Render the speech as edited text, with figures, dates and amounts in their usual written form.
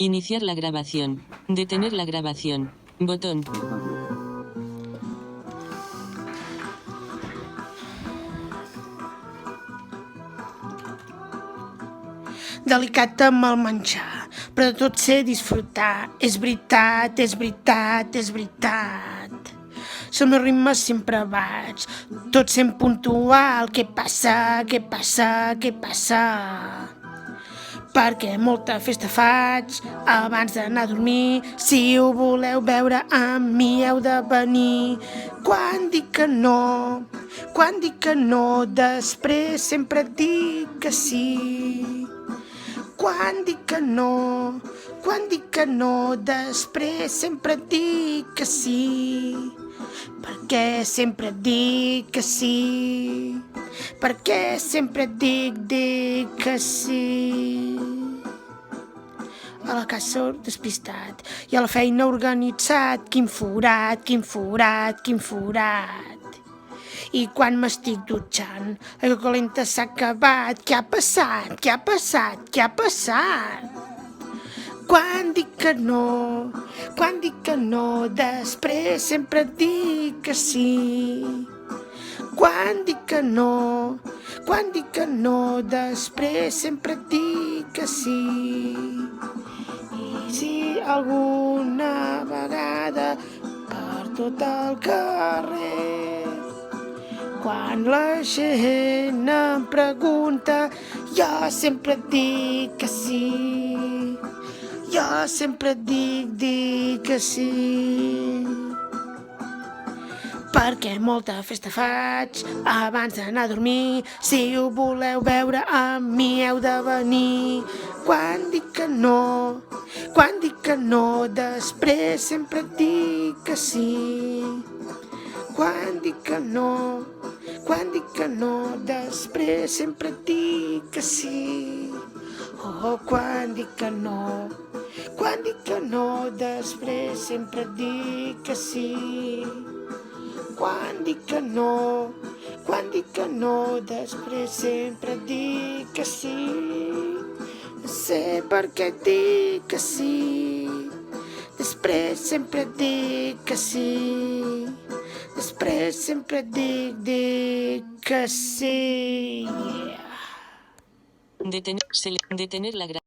Iniciar la grabación. Detener la grabación. Botón. Delicat amb el menjar, però de tot sé disfrutar. És veritat, és veritat, és veritat. Som els ritmes sempre vaig, tot sent puntual. Què passa, què passa, què passa? Perquè molta festa faig abans d'anar a dormir. Si ho voleu veure amb mi heu de venir. Quan dic que no, després sempre dic que sí. Quan dic que no, després sempre dic que sí. Perquè sempre dic que sí. Perquè sempre dic que sí. A la casa sóc despistat i a la feina organitzat. Quin forat, quin forat, quin forat. I quan m'estic dutxant, l'aigua calenta s'ha acabat. Què ha passat? Què ha passat? Què ha passat? Quan dic que no, després sempre dic que sí. Quan dic que no, després sempre dic que sí. I si alguna vegada per tot el carrer, quan la gent em pregunta, jo sempre dic que sí. Jo sempre dic que sí. Perquè molta festa faig abans d'anar a dormir. Si ho voleu veure amb mi heu de venir. Quan dic que no, després sempre dic que sí. Quan dic que no, després sempre dic que sí. Oh, quan dic que no, després sempre dic que sí. Quan dic que no, després sempre dic que sí. No sé per què dic que sí. Després sempre dic que sí. Després sempre dic que sí. Detener la grabación.